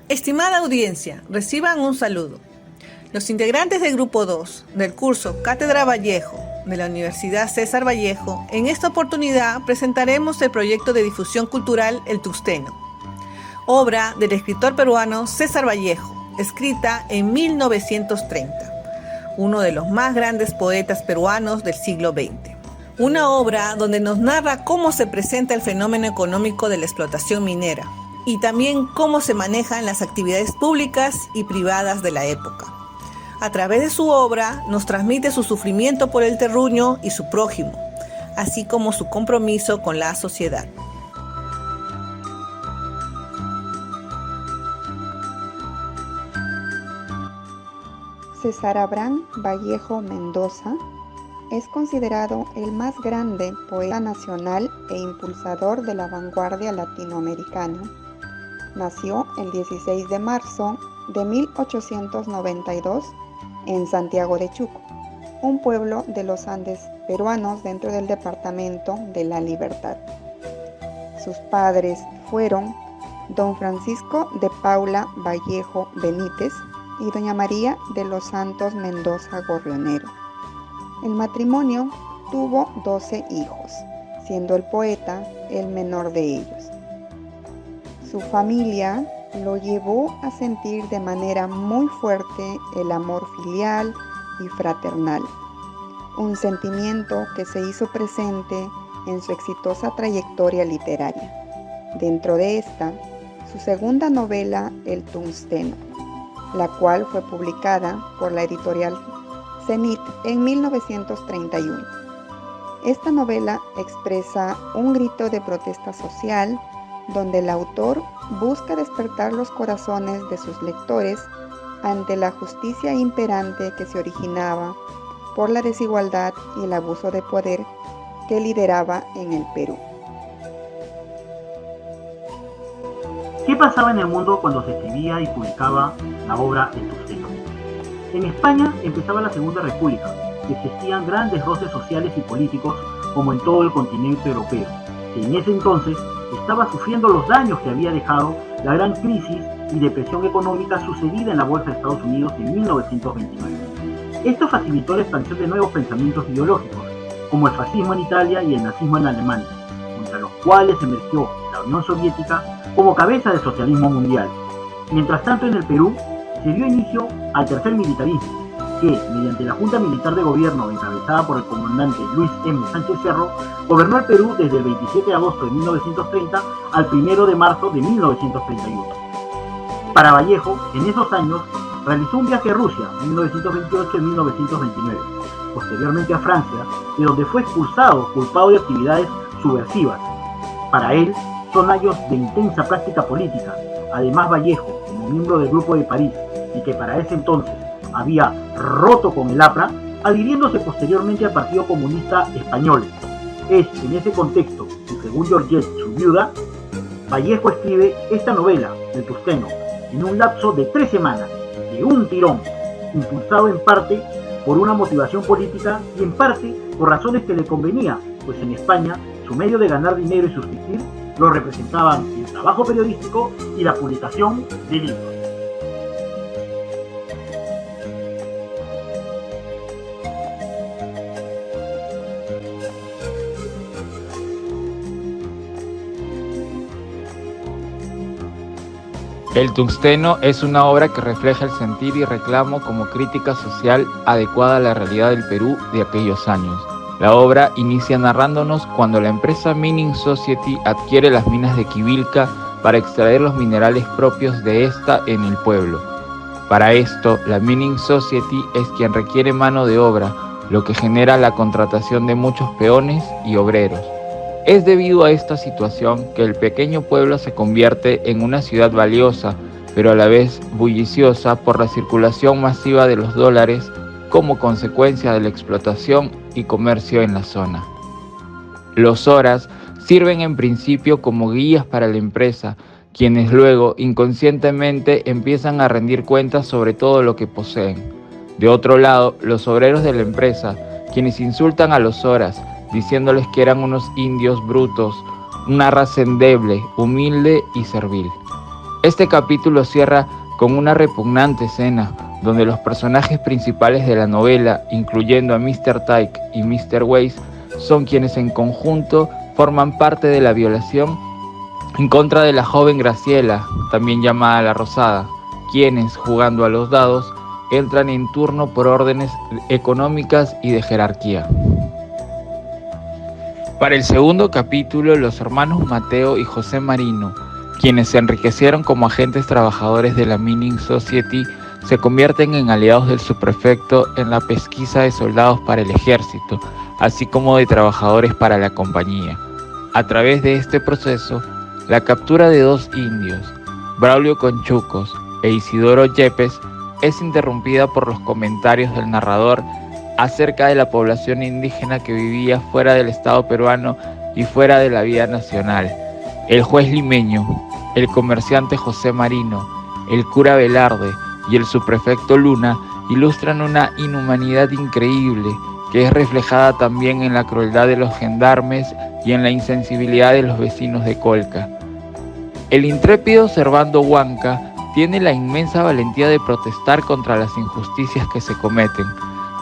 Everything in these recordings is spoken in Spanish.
Estimada audiencia, reciban un saludo. Los integrantes del Grupo 2 del curso Cátedra Vallejo de la Universidad César Vallejo, en esta oportunidad presentaremos el proyecto de difusión cultural El Tuxteno, obra del escritor peruano César Vallejo, escrita en 1930, uno de los más grandes poetas peruanos del siglo XX. Una obra donde nos narra cómo se presenta el fenómeno económico de la explotación minera y también cómo se manejan las actividades públicas y privadas de la época. A través de su obra nos transmite su sufrimiento por el terruño y su prójimo, así como su compromiso con la sociedad. César Abraham Vallejo Mendoza es considerado el más grande poeta nacional e impulsador de la vanguardia latinoamericana. Nació el 16 de marzo de 1892 en Santiago de Chuco, un pueblo de los Andes peruanos dentro del departamento de La Libertad. Sus padres fueron don Francisco de Paula Vallejo Benítez y doña María de los Santos Mendoza Gorrionero. El matrimonio tuvo 12 hijos, siendo el poeta el menor de ellos. Su familia lo llevó a sentir de manera muy fuerte el amor filial y fraternal, un sentimiento que se hizo presente en su exitosa trayectoria literaria. Dentro de esta, su segunda novela, El Tuxteno, la cual fue publicada por la editorial Zenit en 1931. Esta novela expresa un grito de protesta social donde el autor busca despertar los corazones de sus lectores ante la justicia imperante que se originaba por la desigualdad y el abuso de poder que lideraba en el Perú. ¿Qué pasaba en el mundo cuando se escribía y publicaba la obra El Tuxteno? En España empezaba la Segunda República y existían grandes roces sociales y políticos como en todo el continente europeo, que en ese entonces estaba sufriendo los daños que había dejado la gran crisis y depresión económica sucedida en la Bolsa de Estados Unidos en 1929. Esto facilitó la expansión de nuevos pensamientos ideológicos, como el fascismo en Italia y el nazismo en Alemania, contra los cuales emergió la Unión Soviética como cabeza del socialismo mundial. Mientras tanto, en el Perú se dio inicio al tercer militarismo, que, mediante la Junta Militar de Gobierno encabezada por el comandante Luis M. Sánchez Cerro, gobernó el Perú desde el 27 de agosto de 1930 al 1 de marzo de 1931. Para Vallejo, en esos años, realizó un viaje a Rusia, en 1928 y 1929, posteriormente a Francia, de donde fue expulsado culpado de actividades subversivas. Para él, son años de intensa práctica política. Además, Vallejo, como miembro del Grupo de París, y que para ese entonces había roto con el APRA, adhiriéndose posteriormente al Partido Comunista Español. Es en ese contexto, y según Georgette, su viuda, Vallejo escribe esta novela, El Tuxteno, en un lapso de 3 semanas, de un tirón, impulsado en parte por una motivación política y en parte por razones que le convenía, pues en España su medio de ganar dinero y subsistir lo representaban el trabajo periodístico y la publicación de libros. El Tuxteno es una obra que refleja el sentir y reclamo como crítica social adecuada a la realidad del Perú de aquellos años. La obra inicia narrándonos cuando la empresa Mining Society adquiere las minas de Quivilca para extraer los minerales propios de esta en el pueblo. Para esto, la Mining Society es quien requiere mano de obra, lo que genera la contratación de muchos peones y obreros. Es debido a esta situación que el pequeño pueblo se convierte en una ciudad valiosa, pero a la vez bulliciosa por la circulación masiva de los dólares como consecuencia de la explotación y comercio en la zona. Los horas sirven en principio como guías para la empresa, quienes luego inconscientemente empiezan a rendir cuentas sobre todo lo que poseen. De otro lado, los obreros de la empresa, quienes insultan a los horas, diciéndoles que eran unos indios brutos, una raza endeble, humilde y servil. Este capítulo cierra con una repugnante escena donde los personajes principales de la novela, incluyendo a Mr. Tyke y Mr. Weiss, son quienes en conjunto forman parte de la violación en contra de la joven Graciela, también llamada La Rosada, quienes, jugando a los dados, entran en turno por órdenes económicas y de jerarquía. Para el segundo capítulo, los hermanos Mateo y José Marino, quienes se enriquecieron como agentes trabajadores de la Mining Society, se convierten en aliados del subprefecto en la pesquisa de soldados para el ejército, así como de trabajadores para la compañía. A través de este proceso, la captura de 2 indios, Braulio Conchucos e Isidoro Yepes, es interrumpida por los comentarios del narrador acerca de la población indígena que vivía fuera del Estado peruano y fuera de la vida nacional. El juez limeño, el comerciante José Marino, el cura Velarde y el subprefecto Luna ilustran una inhumanidad increíble que es reflejada también en la crueldad de los gendarmes y en la insensibilidad de los vecinos de Colca. El intrépido Servando Huanca tiene la inmensa valentía de protestar contra las injusticias que se cometen.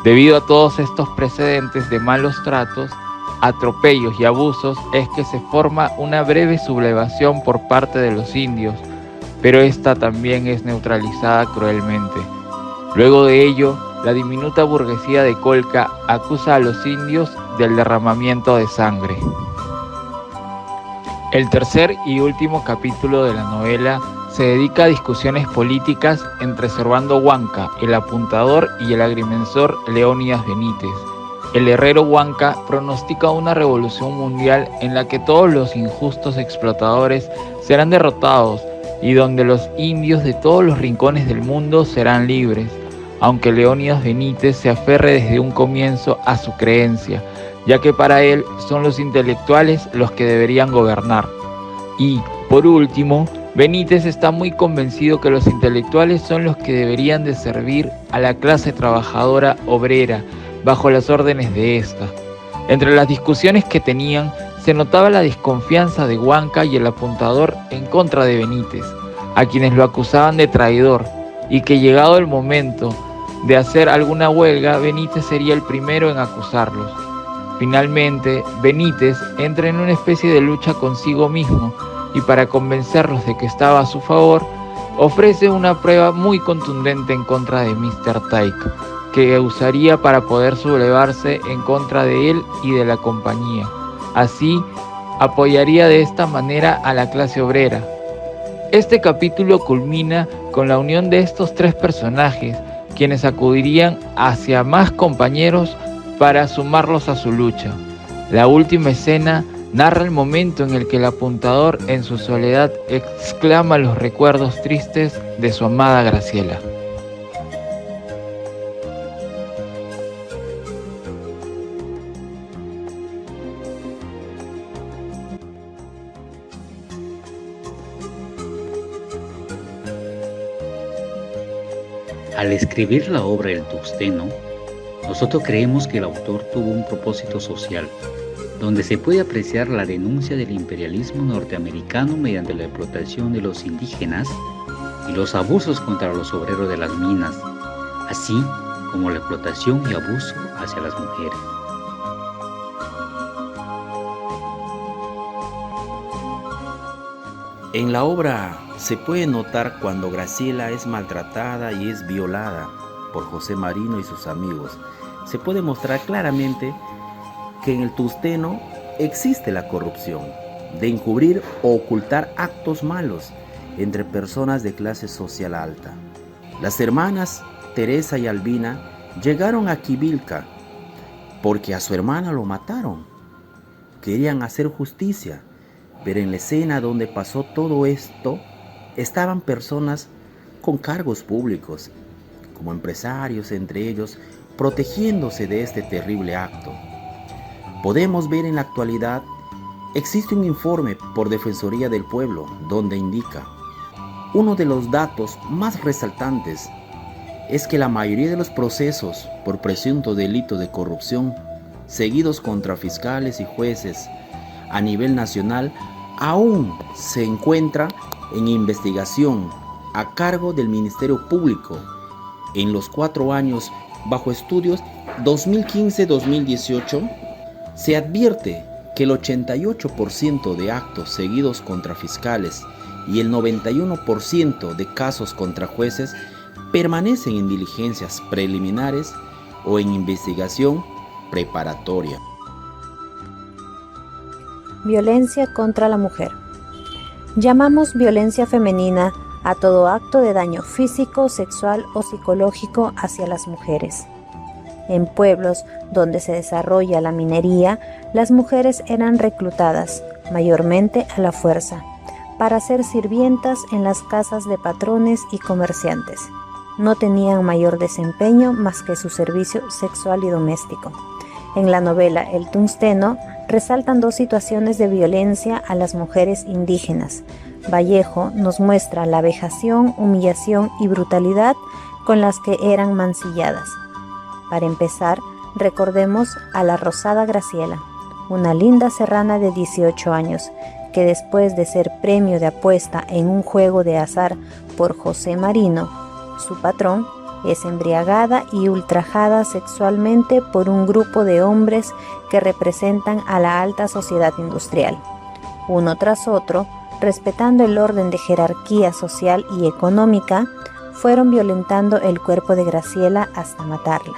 Debido a todos estos precedentes de malos tratos, atropellos y abusos, es que se forma una breve sublevación por parte de los indios, pero esta también es neutralizada cruelmente. Luego de ello, la diminuta burguesía de Colca acusa a los indios del derramamiento de sangre. El tercer y último capítulo de la novela se dedica a discusiones políticas entre Servando Huanca, el apuntador, y el agrimensor Leónidas Benítez. El herrero Huanca pronostica una revolución mundial en la que todos los injustos explotadores serán derrotados y donde los indios de todos los rincones del mundo serán libres, aunque Leónidas Benítez se aferre desde un comienzo a su creencia, ya que para él son los intelectuales los que deberían gobernar. Y, por último, Benítez está muy convencido que los intelectuales son los que deberían de servir a la clase trabajadora obrera bajo las órdenes de esta. Entre las discusiones que tenían se notaba la desconfianza de Huanca y el apuntador en contra de Benítez, a quienes lo acusaban de traidor, y que llegado el momento de hacer alguna huelga, Benítez sería el primero en acusarlos. Finalmente, Benítez entra en una especie de lucha consigo mismo y para convencerlos de que estaba a su favor, ofrece una prueba muy contundente en contra de Mr. Tyke, que usaría para poder sublevarse en contra de él y de la compañía. Así, apoyaría de esta manera a la clase obrera. Este capítulo culmina con la unión de estos 3 personajes, quienes acudirían hacia más compañeros para sumarlos a su lucha. La última escena narra el momento en el que el apuntador en su soledad exclama los recuerdos tristes de su amada Graciela. Al escribir la obra El Tusteno, nosotros creemos que el autor tuvo un propósito social, donde se puede apreciar la denuncia del imperialismo norteamericano mediante la explotación de los indígenas y los abusos contra los obreros de las minas, así como la explotación y abuso hacia las mujeres. En la obra se puede notar cuando Graciela es maltratada y es violada por José Marino y sus amigos. Se puede mostrar claramente que en el Tusteno existe la corrupción de encubrir o ocultar actos malos entre personas de clase social alta. Las hermanas Teresa y Albina llegaron a Quivilca porque a su hermana lo mataron. Querían hacer justicia, pero en la escena donde pasó todo esto estaban personas con cargos públicos, como empresarios entre ellos, protegiéndose de este terrible acto. Podemos ver en la actualidad, existe un informe por Defensoría del Pueblo donde indica, uno de los datos más resaltantes es que la mayoría de los procesos por presunto delito de corrupción seguidos contra fiscales y jueces a nivel nacional aún se encuentra en investigación a cargo del Ministerio Público en los 4 años bajo estudios 2015-2018, se advierte que el 88% de actos seguidos contra fiscales y el 91% de casos contra jueces permanecen en diligencias preliminares o en investigación preparatoria. Violencia contra la mujer. Llamamos violencia femenina a todo acto de daño físico, sexual o psicológico hacia las mujeres. En pueblos donde se desarrolla la minería, las mujeres eran reclutadas, mayormente a la fuerza, para ser sirvientas en las casas de patrones y comerciantes. No tenían mayor desempeño más que su servicio sexual y doméstico. En la novela El Tungsteno resaltan 2 situaciones de violencia a las mujeres indígenas. Vallejo nos muestra la vejación, humillación y brutalidad con las que eran mancilladas. Para empezar, recordemos a la Rosada Graciela, una linda serrana de 18 años, que después de ser premio de apuesta en un juego de azar por José Marino, su patrón, es embriagada y ultrajada sexualmente por un grupo de hombres que representan a la alta sociedad industrial. Uno tras otro, respetando el orden de jerarquía social y económica, fueron violentando el cuerpo de Graciela hasta matarla.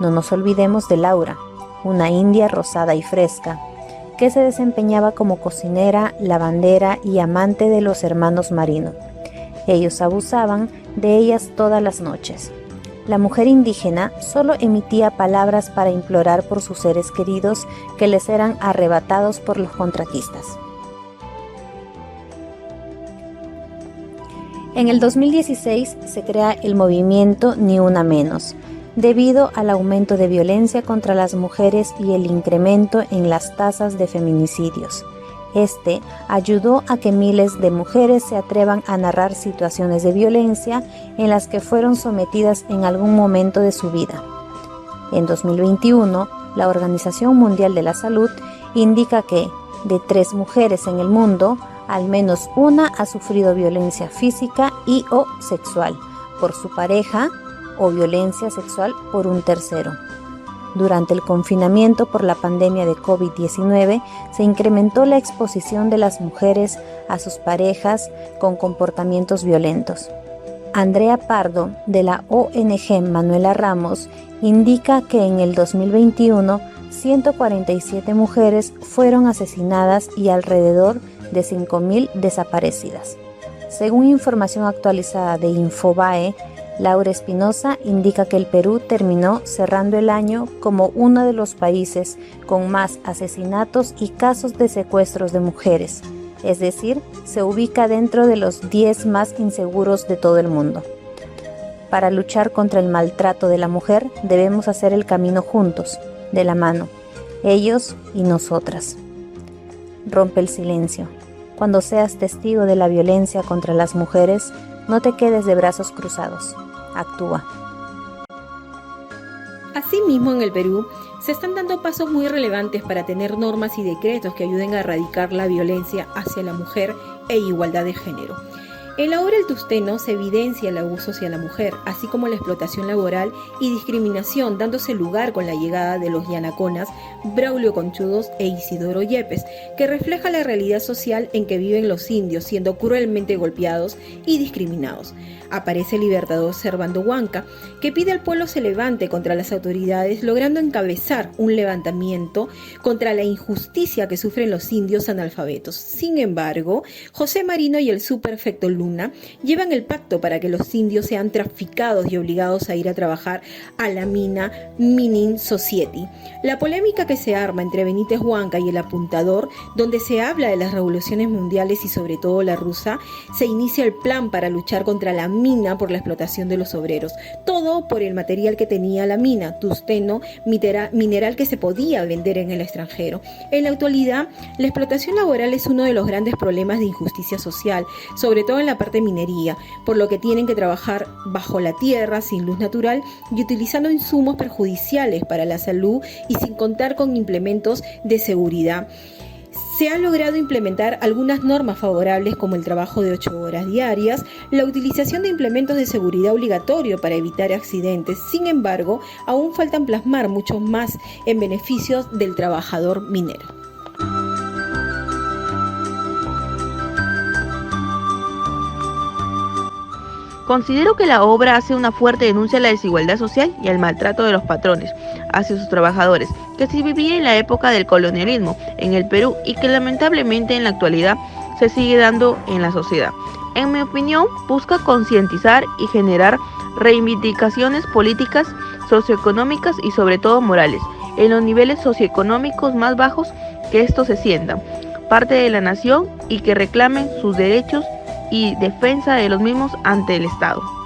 No nos olvidemos de Laura, una india rosada y fresca, que se desempeñaba como cocinera, lavandera y amante de los hermanos Marino. Ellos abusaban de ellas todas las noches. La mujer indígena solo emitía palabras para implorar por sus seres queridos que les eran arrebatados por los contratistas. En el 2016 se crea el movimiento Ni Una Menos, debido al aumento de violencia contra las mujeres y el incremento en las tasas de feminicidios. Este ayudó a que miles de mujeres se atrevan a narrar situaciones de violencia en las que fueron sometidas en algún momento de su vida. En 2021, la Organización Mundial de la Salud indica que, de 3 mujeres en el mundo, al menos una ha sufrido violencia física y o sexual por su pareja o violencia sexual por un tercero. Durante el confinamiento por la pandemia de COVID-19, se incrementó la exposición de las mujeres a sus parejas con comportamientos violentos. Andrea Pardo, de la ONG Manuela Ramos, indica que en el 2021, 147 mujeres fueron asesinadas y alrededor de 5.000 desaparecidas. Según información actualizada de Infobae, Laura Espinosa indica que el Perú terminó cerrando el año como uno de los países con más asesinatos y casos de secuestros de mujeres, es decir, se ubica dentro de los 10 más inseguros de todo el mundo. Para luchar contra el maltrato de la mujer debemos hacer el camino juntos, de la mano, ellos y nosotras. Rompe el silencio. Cuando seas testigo de la violencia contra las mujeres, no te quedes de brazos cruzados. Actúa. Asimismo, en el Perú se están dando pasos muy relevantes para tener normas y decretos que ayuden a erradicar la violencia hacia la mujer e igualdad de género. En la obra El Tungsteno se evidencia el abuso hacia la mujer, así como la explotación laboral y discriminación, dándose lugar con la llegada de los yanaconas, Braulio Conchudos e Isidoro Yepes, que refleja la realidad social en que viven los indios, siendo cruelmente golpeados y discriminados. Aparece el libertador Servando Huanca, que pide al pueblo se levante contra las autoridades, logrando encabezar un levantamiento contra la injusticia que sufren los indios analfabetos. Sin embargo, José Marino y el subprefecto Luna llevan el pacto para que los indios sean traficados y obligados a ir a trabajar a la mina Minin Society. La polémica que se arma entre Benítez Huanca y el apuntador, donde se habla de las revoluciones mundiales y sobre todo la rusa, se inicia el plan para luchar contra la mina por la explotación de los obreros. Todo por el material que tenía la mina, tungsteno, mineral que se podía vender en el extranjero. En la actualidad, la explotación laboral es uno de los grandes problemas de injusticia social, sobre todo en la parte minería, por lo que tienen que trabajar bajo la tierra, sin luz natural y utilizando insumos perjudiciales para la salud y sin contar con implementos de seguridad. Se ha logrado implementar algunas normas favorables como el trabajo de 8 horas diarias, la utilización de implementos de seguridad obligatorio para evitar accidentes. Sin embargo, aún faltan plasmar mucho más en beneficios del trabajador minero. Considero que la obra hace una fuerte denuncia a la desigualdad social y al maltrato de los patrones hacia sus trabajadores, que se vivía en la época del colonialismo en el Perú y que lamentablemente en la actualidad se sigue dando en la sociedad. En mi opinión, busca concientizar y generar reivindicaciones políticas, socioeconómicas y sobre todo morales, en los niveles socioeconómicos más bajos, que estos se sientan parte de la nación y que reclamen sus derechos y defensa de los mismos ante el Estado.